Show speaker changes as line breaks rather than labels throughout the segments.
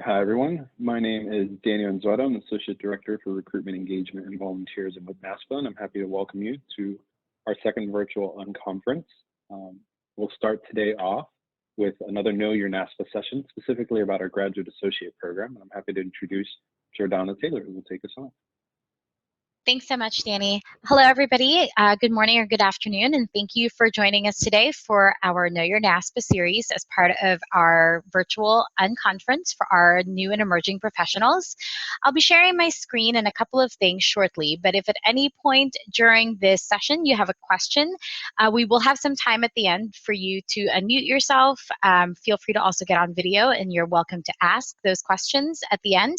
Hi, everyone. My name is Daniel Anzueta. I'm Associate Director for Recruitment, Engagement, and Volunteerism with Naspa, and I'm happy to welcome you to our second virtual unconference. We'll start today off with another Know Your Naspa session, specifically about our Graduate Associate Program. And I'm happy to introduce Jordana Taylor, who will take us on.
Thanks so much, Danny. Hello, everybody. Good morning or good afternoon, and thank you for joining us today for our Know Your NASPA series as part of our virtual unconference for our new and emerging professionals. I'll be sharing my screen and a couple of things shortly, but if at any point during this session you have a question, we will have some time at the end for you to unmute yourself. Feel free to also get on video, and you're welcome to ask those questions at the end,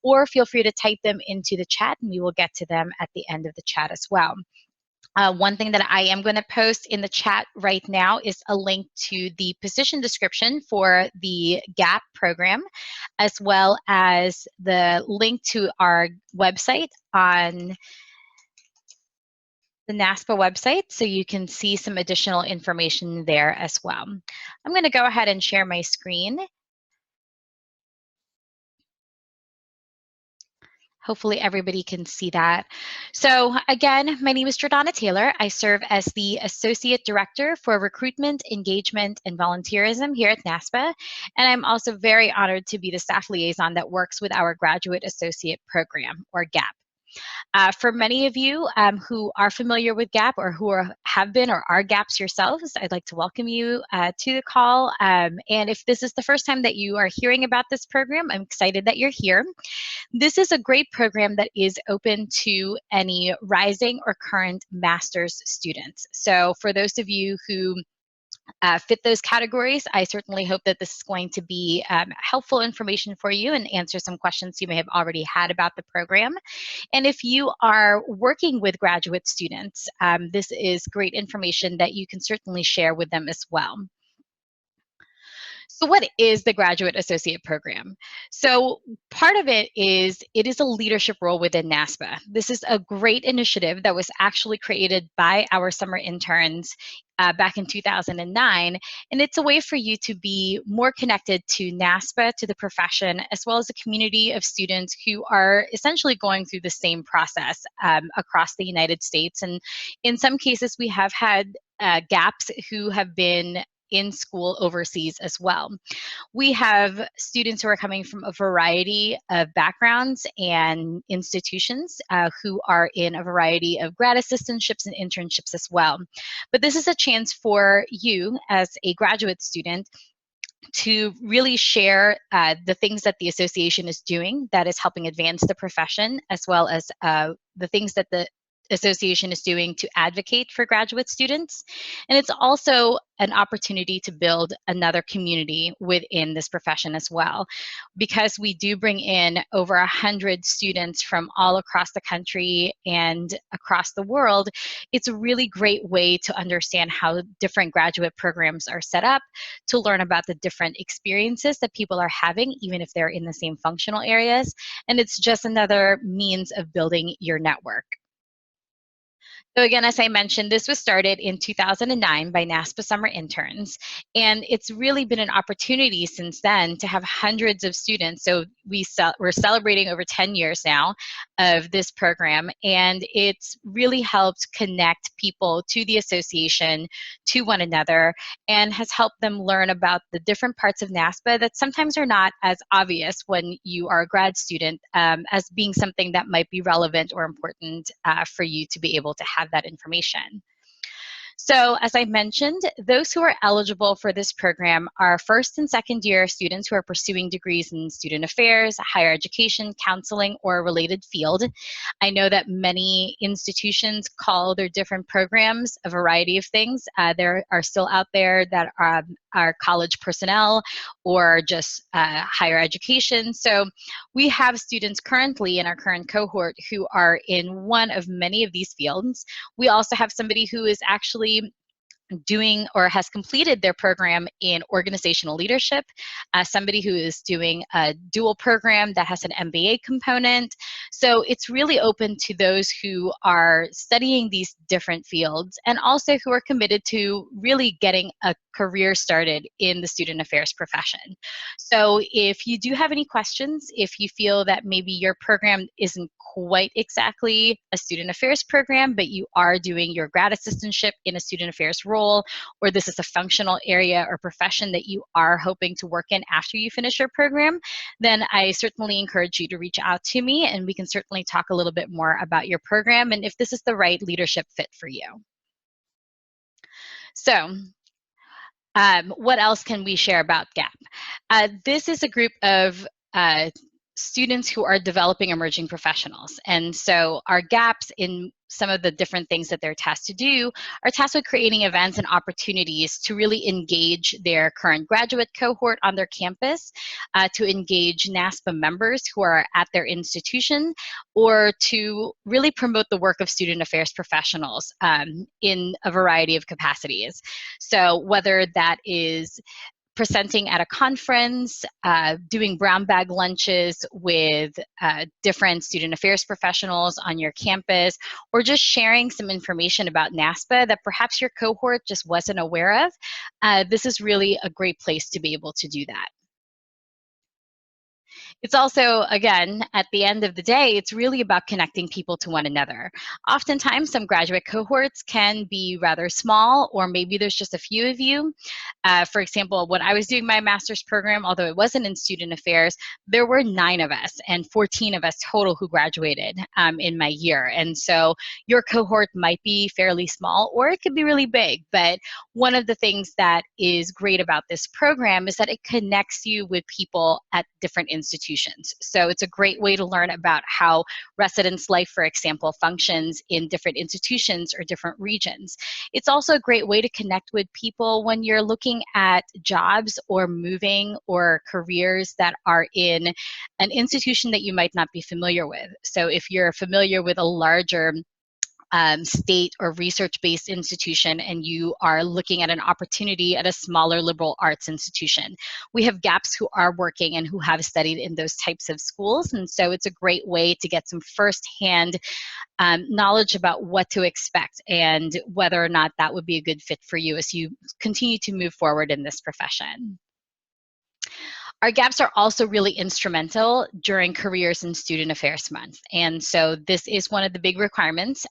or feel free to type them into the chat, and we will get to them at the end of the chat as well. One thing that I am going to post in the chat right now is a link to the position description for the GAP program, as well as the link to our website on the NASPA website, so you can see some additional information there as well. I'm going to go ahead and share my screen. Hopefully everybody can see that. So again, my name is Jordana Taylor. I serve as the Associate Director for Recruitment, Engagement, and Volunteerism here at NASPA. And I'm also very honored to be the staff liaison that works with our Graduate Associate Program, or GAP. For many of you who are familiar with GAP or who have been or are GAPs yourselves, I'd like to welcome you to the call. And if this is the first time that you are hearing about this program, I'm excited that you're here. This is a great program that is open to any rising or current master's students. So for those of you who fit those categories, I certainly hope that this is going to be helpful information for you and answer some questions you may have already had about the program. And if you are working with graduate students, this is great information that you can certainly share with them as well. So what is the Graduate Associate Program? So part of it is a leadership role within NASPA. This is a great initiative that was actually created by our summer interns back in 2009, and it's a way for you to be more connected to NASPA, to the profession, as well as a community of students who are essentially going through the same process across the United States. And in some cases, we have had GAPs who have been in school overseas as well. We have students who are coming from a variety of backgrounds and institutions who are in a variety of grad assistantships and internships as well. But this is a chance for you as a graduate student to really share the things that the association is doing that is helping advance the profession, as well as the things that the association is doing to advocate for graduate students. And it's also an opportunity to build another community within this profession as well. Because we do bring in over 100 students from all across the country and across the world, it's a really great way to understand how different graduate programs are set up, to learn about the different experiences that people are having, even if they're in the same functional areas. And it's just another means of building your network. So again, as I mentioned, this was started in 2009 by NASPA summer interns, and it's really been an opportunity since then to have hundreds of students. So we're celebrating over 10 years now of this program, and it's really helped connect people to the association, to one another, and has helped them learn about the different parts of NASPA that sometimes are not as obvious when you are a grad student as being something that might be relevant or important for you to be able to have that information. So as I mentioned, those who are eligible for this program are first and second year students who are pursuing degrees in student affairs, higher education, counseling, or a related field. I know that many institutions call their different programs a variety of things. There are still out there that are college personnel or just higher education. So we have students currently in our current cohort who are in one of many of these fields. We also have somebody who is actually doing or has completed their program in organizational leadership, somebody who is doing a dual program that has an MBA component. So it's really open to those who are studying these different fields and also who are committed to really getting a career started in the student affairs profession. So if you do have any questions, if you feel that maybe your program isn't quite exactly a student affairs program, but you are doing your grad assistantship in a student affairs role, or this is a functional area or profession that you are hoping to work in after you finish your program, then I certainly encourage you to reach out to me, and we can certainly talk a little bit more about your program and if this is the right leadership fit for you. So what else can we share about GAP? This is a group of students who are developing emerging professionals. And so our GAPs in some of the different things that they're tasked to do are tasked with creating events and opportunities to really engage their current graduate cohort on their campus, to engage NASPA members who are at their institution, or to really promote the work of student affairs professionals in a variety of capacities. So whether that is presenting at a conference, doing brown bag lunches with different student affairs professionals on your campus, or just sharing some information about NASPA that perhaps your cohort just wasn't aware of, this is really a great place to be able to do that. It's also, again, at the end of the day, it's really about connecting people to one another. Oftentimes, some graduate cohorts can be rather small, or maybe there's just a few of you. For example, when I was doing my master's program, although it wasn't in student affairs, there were 9 of us and 14 of us total who graduated in my year. And so your cohort might be fairly small, or it could be really big. But one of the things that is great about this program is that it connects you with people at different institutions. So it's a great way to learn about how residence life, for example, functions in different institutions or different regions. It's also a great way to connect with people when you're looking at jobs or moving or careers that are in an institution that you might not be familiar with. So if you're familiar with a larger state or research-based institution and you are looking at an opportunity at a smaller liberal arts institution, we have GAPs who are working and who have studied in those types of schools. And so it's a great way to get some firsthand knowledge about what to expect and whether or not that would be a good fit for you as you continue to move forward in this profession. Our GAPs are also really instrumental during Careers in Student Affairs Month. And so this is one of the big requirements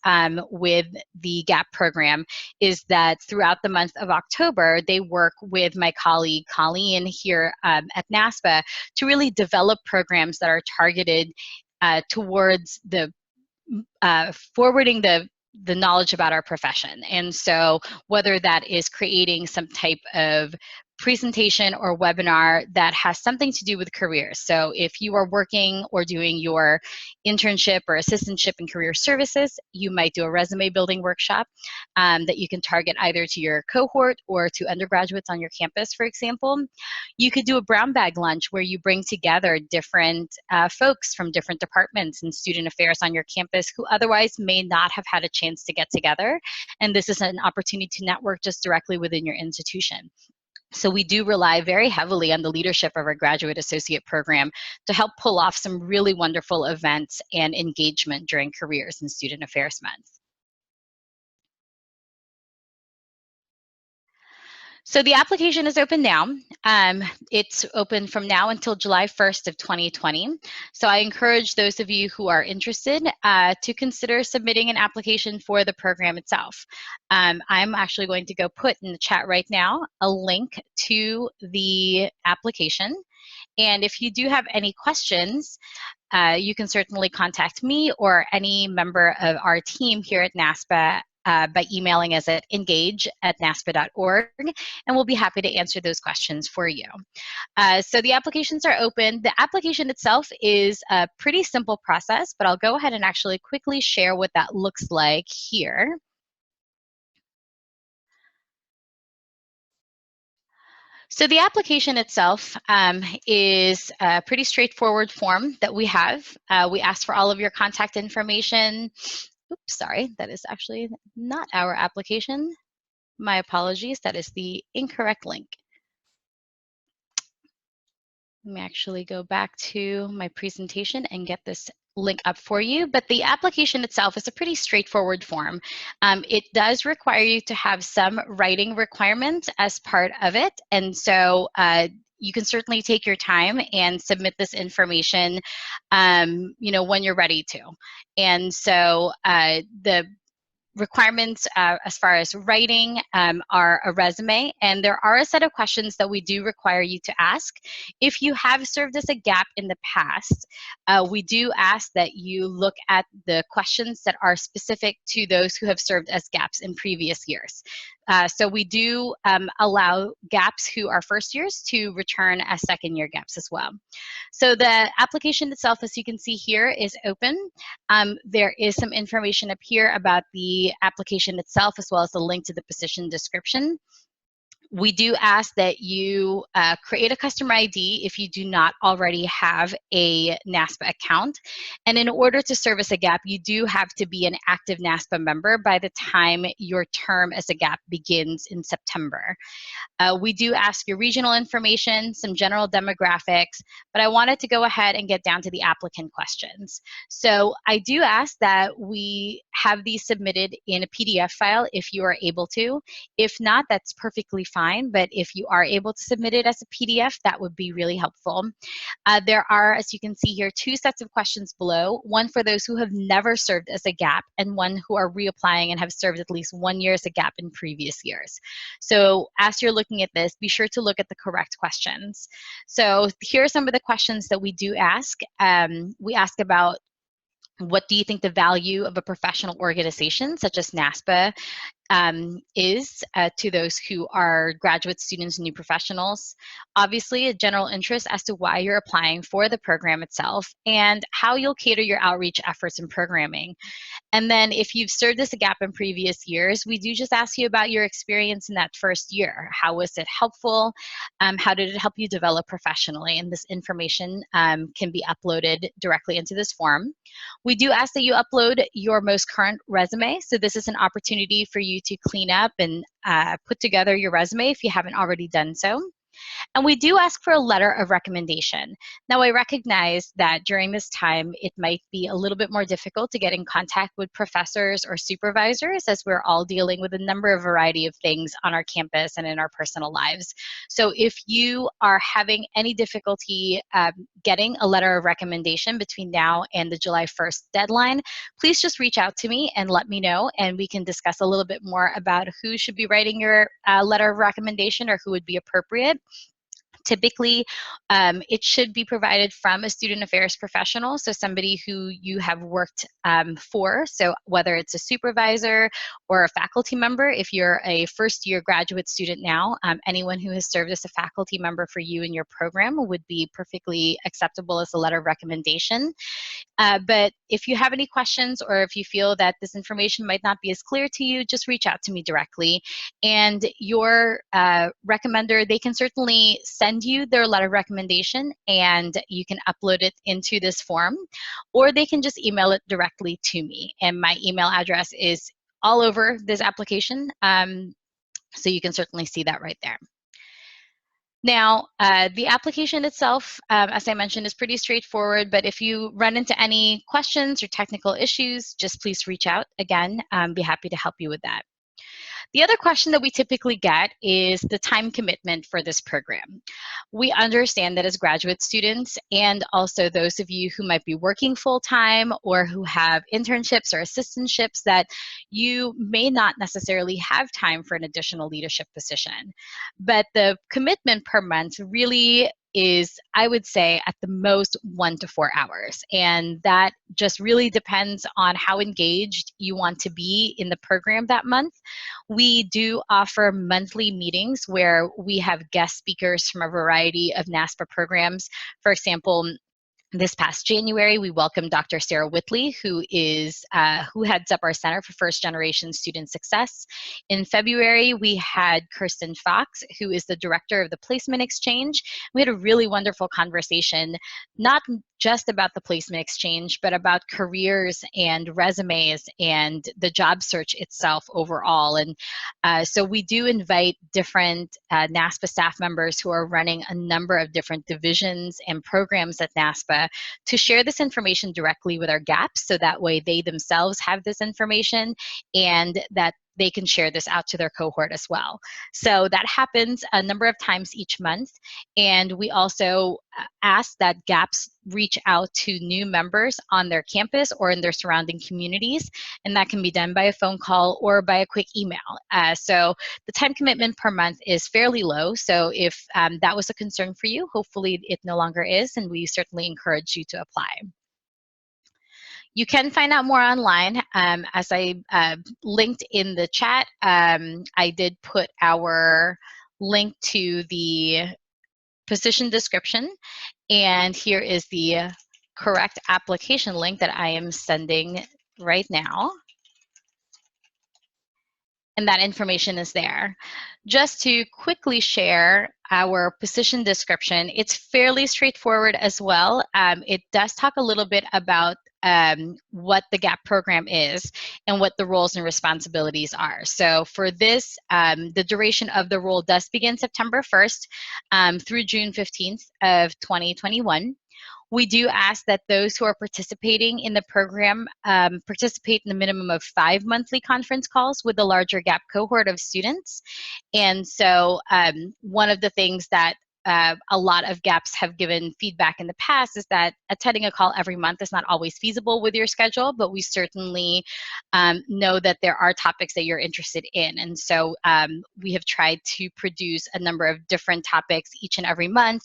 with the GAP program, is that throughout the month of October, they work with my colleague Colleen here at NASPA to really develop programs that are targeted towards the forwarding the knowledge about our profession. And so whether that is creating some type of presentation or webinar that has something to do with careers. So if you are working or doing your internship or assistantship in career services, you might do a resume building workshop that you can target either to your cohort or to undergraduates on your campus, for example. You could do a brown bag lunch where you bring together different folks from different departments in student affairs on your campus who otherwise may not have had a chance to get together. And this is an opportunity to network just directly within your institution. So we do rely very heavily on the leadership of our graduate associate program to help pull off some really wonderful events and engagement during Careers in Student Affairs Month. So the application is open now. It's open from now until July 1st of 2020. So I encourage those of you who are interested to consider submitting an application for the program itself. I'm actually going to go put in the chat right now a link to the application. And if you do have any questions, you can certainly contact me or any member of our team here at NASPA by emailing us at engage@naspa.org, and we'll be happy to answer those questions for you. So the applications are open. The application itself is a pretty simple process, but I'll go ahead and actually quickly share what that looks like here. So the application itself is a pretty straightforward form that we have. We ask for all of your contact information. Oops, sorry, that is actually not our application. My apologies, that is the incorrect link. Let me actually go back to my presentation and get this link up for you, but the application itself is a pretty straightforward form. It does require you to have some writing requirements as part of it, and so you can certainly take your time and submit this information, when you're ready to. And so the requirements as far as writing are a resume, and there are a set of questions that we do require you to ask. If you have served as a GAP in the past, we do ask that you look at the questions that are specific to those who have served as GAPs in previous years. So we do allow GAPs who are first years to return as second year GAPs as well. So the application itself, as you can see here, is open. There is some information up here about the application itself, as well as the link to the position description. We do ask that you create a customer ID if you do not already have a NASPA account. And in order to serve as a GAP, you do have to be an active NASPA member by the time your term as a GAP begins in September. We do ask your regional information, some general demographics, but I wanted to go ahead and get down to the applicant questions. So I do ask that we have these submitted in a PDF file if you are able to. If not, that's perfectly fine, but if you are able to submit it as a PDF, that would be really helpful. There are, as you can see here, 2 sets of questions below, one for those who have never served as a GAP and one who are reapplying and have served at least 1 year as a GAP in previous years. So as you're looking at this, be sure to look at the correct questions. So here are some of the questions that we do ask. We ask about, what do you think the value of a professional organization such as NASPA is to those who are graduate students and new professionals? Obviously, a general interest as to why you're applying for the program itself and how you'll cater your outreach efforts and programming. And then if you've served as a GAP in previous years, we do just ask you about your experience in that first year. How was it helpful? How did it help you develop professionally? And this information can be uploaded directly into this form. We do ask that you upload your most current resume. So this is an opportunity for you to clean up and put together your resume if you haven't already done so. And we do ask for a letter of recommendation. Now, I recognize that during this time, it might be a little bit more difficult to get in contact with professors or supervisors, as we're all dealing with a number of variety of things on our campus and in our personal lives. So if you are having any difficulty getting a letter of recommendation between now and the July 1st deadline, please just reach out to me and let me know, and we can discuss a little bit more about who should be writing your letter of recommendation or who would be appropriate. Typically, it should be provided from a student affairs professional, so somebody who you have worked for, so whether it's a supervisor or a faculty member. If you're a first-year graduate student now, anyone who has served as a faculty member for you in your program would be perfectly acceptable as a letter of recommendation. But if you have any questions or if you feel that this information might not be as clear to you, just reach out to me directly. And your recommender, they can certainly send you their letter of recommendation and you can upload it into this form, or they can just email it directly to me. And my email address is all over this application, so you can certainly see that right there. Now, the application itself, as I mentioned, is pretty straightforward, but if you run into any questions or technical issues, just please reach out. Again, be happy to help you with that. The other question that we typically get is the time commitment for this program. We understand that as graduate students, and also those of you who might be working full-time or who have internships or assistantships, that you may not necessarily have time for an additional leadership position. But the commitment per month really is, I would say, at the most 1 to 4 hours. And that just really depends on how engaged you want to be in the program that month. We do offer monthly meetings where we have guest speakers from a variety of NASPA programs. For example, this past January, we welcomed Dr. Sarah Whitley, who heads up our Center for First Generation Student Success. In February, we had Kirsten Fox, who is the director of the Placement Exchange. We had a really wonderful conversation, not just about the Placement Exchange, but about careers and resumes and the job search itself overall. And so we do invite different NASPA staff members who are running a number of different divisions and programs at NASPA NASPA to share this information directly with our GAPs, so that way they themselves have this information and that they can share this out to their cohort as well. So that happens a number of times each month. And we also ask that GAPs reach out to new members on their campus or in their surrounding communities. And that can be done by a phone call or by a quick email. So the time commitment per month is fairly low. So if that was a concern for you, hopefully it no longer is, and we certainly encourage you to apply. You can find out more online. As I linked in the chat, I did put our link to the position description, and here is the correct application link that I am sending right now. And that information is there. Just to quickly share our position description, it's fairly straightforward as well. It does talk a little bit about what the GAP program is and what the roles and responsibilities are. So for this, the duration of the role does begin September 1st through June 15th of 2021. We do ask that those who are participating in the program participate in a minimum of 5 monthly conference calls with the larger GAP cohort of students. And so one of the things that a lot of GAPs have given feedback in the past is that attending a call every month is not always feasible with your schedule, but we certainly know that there are topics that you're interested in. And so we have tried to produce a number of different topics each and every month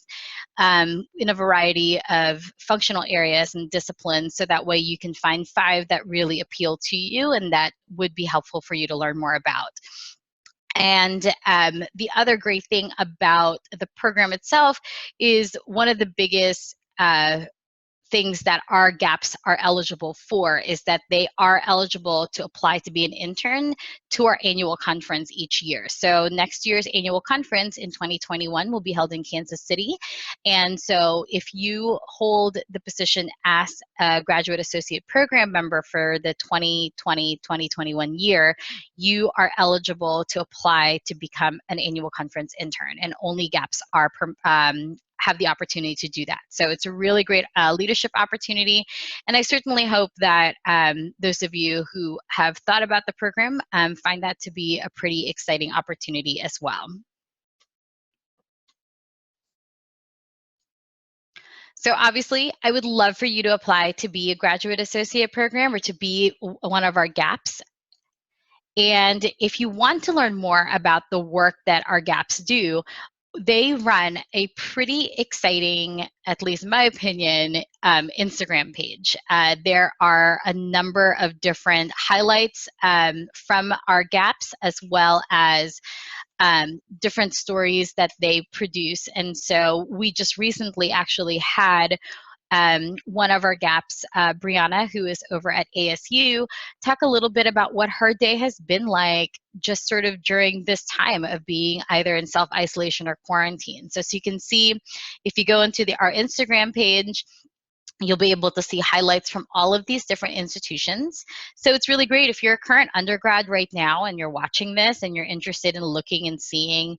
in a variety of functional areas and disciplines, so that way you can find 5 that really appeal to you and that would be helpful for you to learn more about. And the other great thing about the program itself is one of the biggest things that our GAPs are eligible for is that they are eligible to apply to be an intern to our annual conference each year. So next year's annual conference in 2021 will be held in Kansas City. And so if you hold the position as a graduate associate program member for the 2020-2021 year, you are eligible to apply to become an annual conference intern, and only GAPs are have the opportunity to do that. So it's a really great leadership opportunity. And I certainly hope that those of you who have thought about the program find that to be a pretty exciting opportunity as well. So obviously, I would love for you to apply to be a graduate associate program or to be one of our GAPs. And if you want to learn more about the work that our GAPs do, they run a pretty exciting, at least in my opinion, Instagram page. There are a number of different highlights from our GAPs, as well as different stories that they produce. And so we just recently actually had one of our GAPs, Brianna, who is over at ASU, talk a little bit about what her day has been like just sort of during this time of being either in self-isolation or quarantine. So you can see, if you go into our Instagram page, you'll be able to see highlights from all of these different institutions. So it's really great if you're a current undergrad right now and you're watching this and you're interested in looking and seeing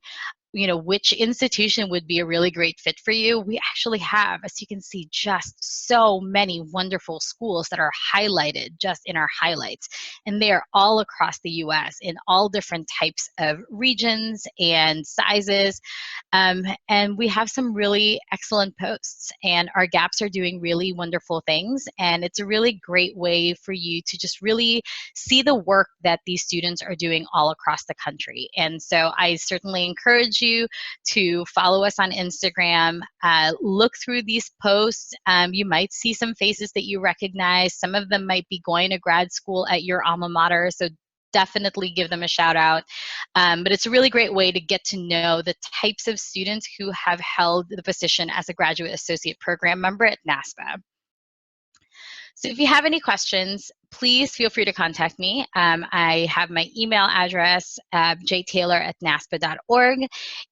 which institution would be a really great fit for you. We actually have, as you can see, just so many wonderful schools that are highlighted just in our highlights. And they are all across the US in all different types of regions and sizes. And we have some really excellent posts, and our GAPs are doing really wonderful things. And it's a really great way for you to just really see the work that these students are doing all across the country. And so I certainly encourage you to follow us on Instagram, look through these posts. You might see some faces that you recognize. Some of them might be going to grad school at your alma mater, so definitely give them a shout out. But it's a really great way to get to know the types of students who have held the position as a graduate associate program member at Naspa. So if you have any questions, please feel free to contact me. I have my email address, jtaylor@naspa.org.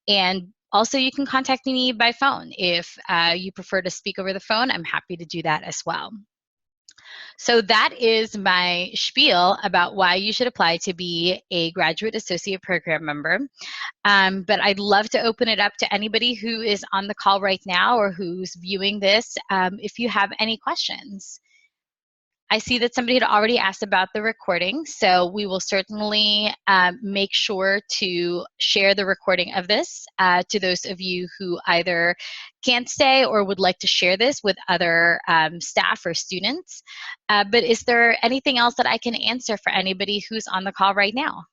And also you can contact me by phone. If you prefer to speak over the phone, I'm happy to do that as well. So that is my spiel about why you should apply to be a graduate associate program member. But I'd love to open it up to anybody who is on the call right now or who's viewing this if you have any questions. I see that somebody had already asked about the recording, so we will certainly make sure to share the recording of this to those of you who either can't stay or would like to share this with other staff or students. But is there anything else that I can answer for anybody who's on the call right now?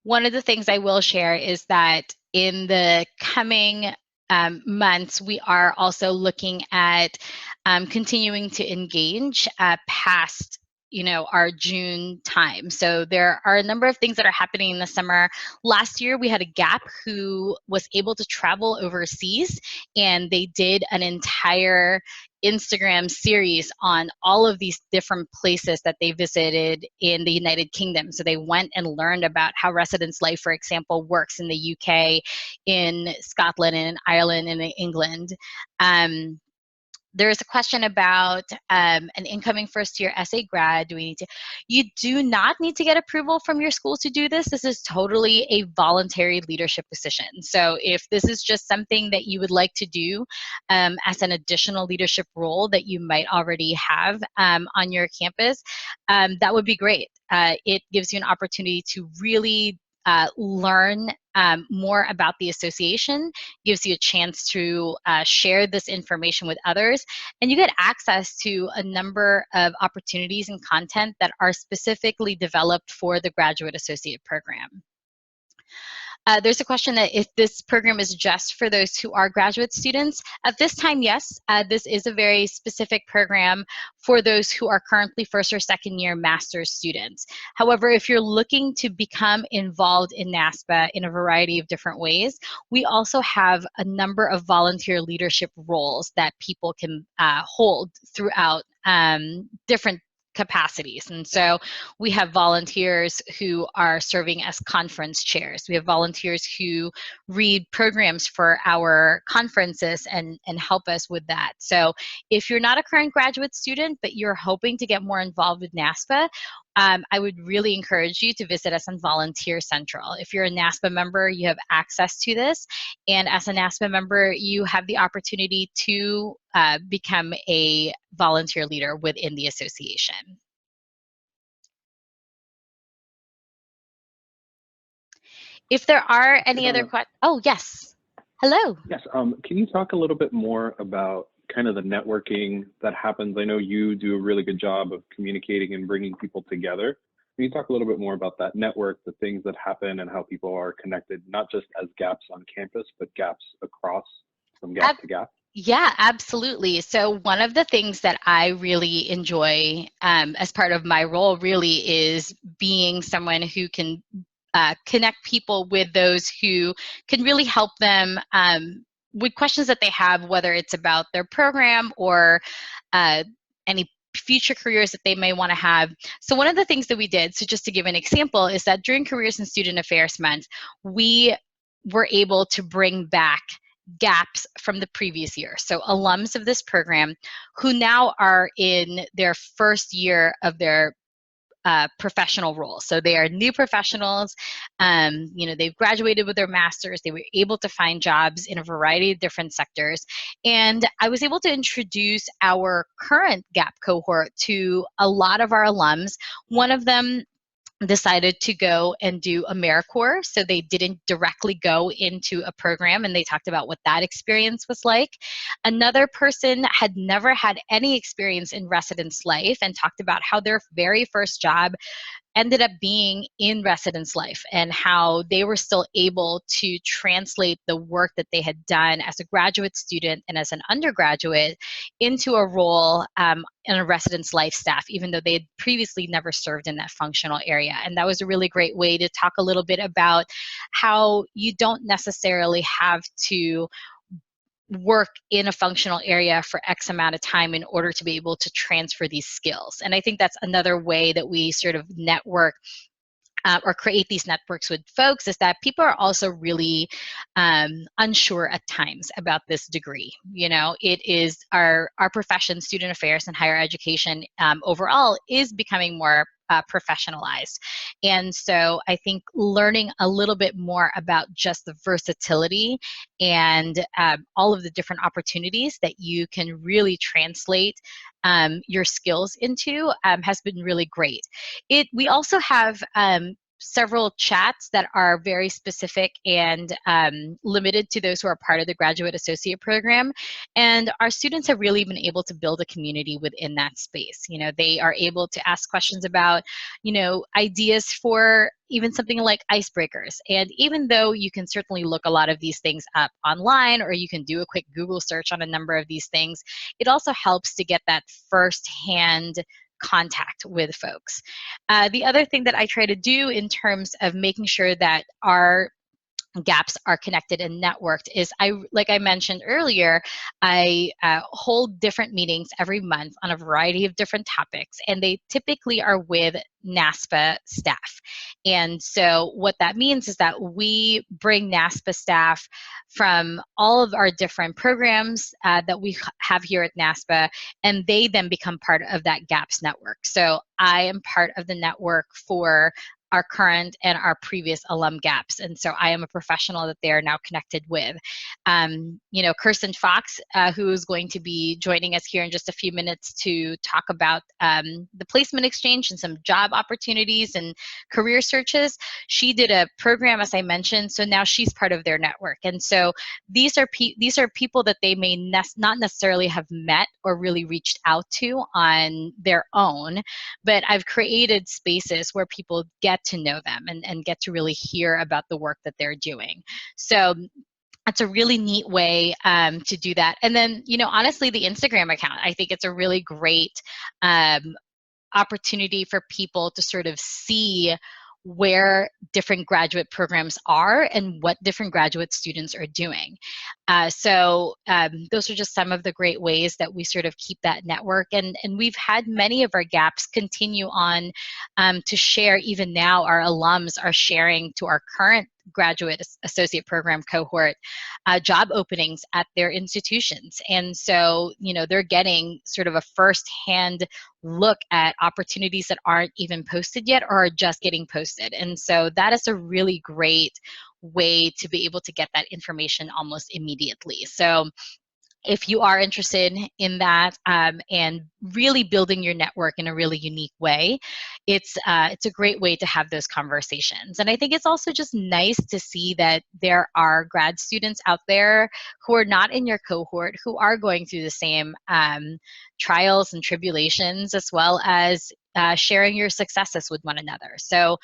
One of the things I will share is that in the coming months, we are also looking at continuing to engage past our June time. So there are a number of things that are happening in the summer. Last year, we had a GAP who was able to travel overseas, and they did an entire Instagram series on all of these different places that they visited in the United Kingdom. So they went and learned about how residence life, for example, works in the UK, in Scotland, and in Ireland, and in England. There's a question about an incoming first-year essay grad. Do we need to? You do not need to get approval from your school to do this. This is totally a voluntary leadership position. So if this is just something that you would like to do as an additional leadership role that you might already have on your campus, that would be great. It gives you an opportunity to really learn more about the association, gives you a chance to share this information with others, and you get access to a number of opportunities and content that are specifically developed for the graduate associate program. There's a question that if this program is just for those who are graduate students. At this time, yes, this is a very specific program for those who are currently first or second year master's students. However, if you're looking to become involved in NASPA in a variety of different ways, we also have a number of volunteer leadership roles that people can hold throughout different capacities. And so we have volunteers who are serving as conference chairs. We have volunteers who read programs for our conferences and help us with that. So if you're not a current graduate student, but you're hoping to get more involved with NASPA, I would really encourage you to visit us on Volunteer Central. If you're a NASPA member, you have access to this. And as a NASPA member, you have the opportunity to become a volunteer leader within the association. If there are any other questions, oh, yes. Hello.
Yes, can you talk a little bit more about kind of the networking that happens? I know you do a really good job of communicating and bringing people together. Can you talk a little bit more about that network, the things that happen and how people are connected, not just as gaps on campus, but gaps across from gap to gap?
Yeah, absolutely. So one of the things that I really enjoy as part of my role really is being someone who can connect people with those who can really help them with questions that they have, whether it's about their program or any future careers that they may want to have. So one of the things that we did, so just to give an example, is that during Careers and Student Affairs Month, we were able to bring back gaps from the previous year. So alums of this program who now are in their first year of their professional roles. So they are new professionals. They've graduated with their masters. They were able to find jobs in a variety of different sectors. And I was able to introduce our current GAP cohort to a lot of our alums. One of them decided to go and do AmeriCorps, so they didn't directly go into a program, and they talked about what that experience was like. Another person had never had any experience in residence life and talked about how their very first job ended up being in residence life and how they were still able to translate the work that they had done as a graduate student and as an undergraduate into a role in a residence life staff, even though they had previously never served in that functional area. And that was a really great way to talk a little bit about how you don't necessarily have to work in a functional area for X amount of time in order to be able to transfer these skills. And I think that's another way that we sort of network or create these networks with folks is that people are also really unsure at times about this degree. You know, it is our profession, student affairs and higher education overall, is becoming more professionalized. And so I think learning a little bit more about just the versatility and all of the different opportunities that you can really translate your skills into has been really great. We also have several chats that are very specific and limited to those who are part of the graduate associate program. And our students have really been able to build a community within that space. You know, they are able to ask questions about, you know, ideas for even something like icebreakers. And even though you can certainly look a lot of these things up online, or you can do a quick Google search on a number of these things, it also helps to get that firsthand contact with folks. The other thing that I try to do in terms of making sure that our gaps are connected and networked is, like I mentioned earlier, I hold different meetings every month on a variety of different topics, and they typically are with Naspa staff. And so what that means is that we bring Naspa staff from all of our different programs that we have here at Naspa, and they then become part of that GAPS network. So I am part of the network for our current and our previous alum gaps. And so I am a professional that they are now connected with. You know, Kirsten Fox, who is going to be joining us here in just a few minutes to talk about the placement exchange and some job opportunities and career searches. She did a program, as I mentioned, so now she's part of their network. And so these are people that they may not necessarily have met or really reached out to on their own, but I've created spaces where people get to know them and get to really hear about the work that they're doing. So that's a really neat way to do that. And then, you know, honestly, the Instagram account, I think it's a really great opportunity for people to sort of see where different graduate programs are and what different graduate students are doing. So those are just some of the great ways that we sort of keep that network. And we've had many of our gaps continue on to share. Even now, our alums are sharing to our current graduate associate program cohort job openings at their institutions. And so, you know, they're getting sort of a firsthand look at opportunities that aren't even posted yet or are just getting posted. And so that is a really great way to be able to get that information almost immediately. So if you are interested in that and really building your network in a really unique way, it's a great way to have those conversations. And I think it's also just nice to see that there are grad students out there who are not in your cohort who are going through the same trials and tribulations, as well as sharing your successes with one another. So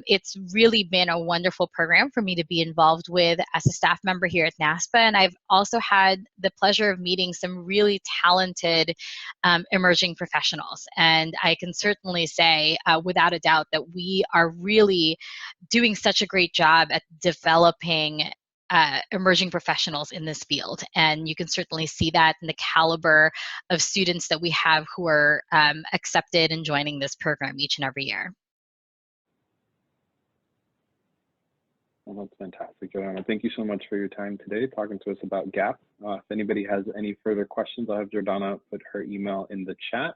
it's really been a wonderful program for me to be involved with as a staff member here at Naspa. And I've also had the pleasure of meeting some really talented emerging professionals. And I can certainly say without a doubt that we are really doing such a great job at developing emerging professionals in this field. And you can certainly see that in the caliber of students that we have who are accepted and joining this program each and every year.
Well, that's fantastic, Jordana. Thank you so much for your time today talking to us about GAP. If anybody has any further questions, I'll have Jordana put her email in the chat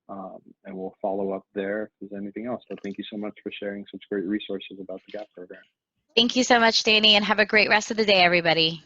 and we'll follow up there if there's anything else. But thank you so much for sharing such great resources about the GAP program.
Thank you so much, Danny, and have a great rest of the day, everybody.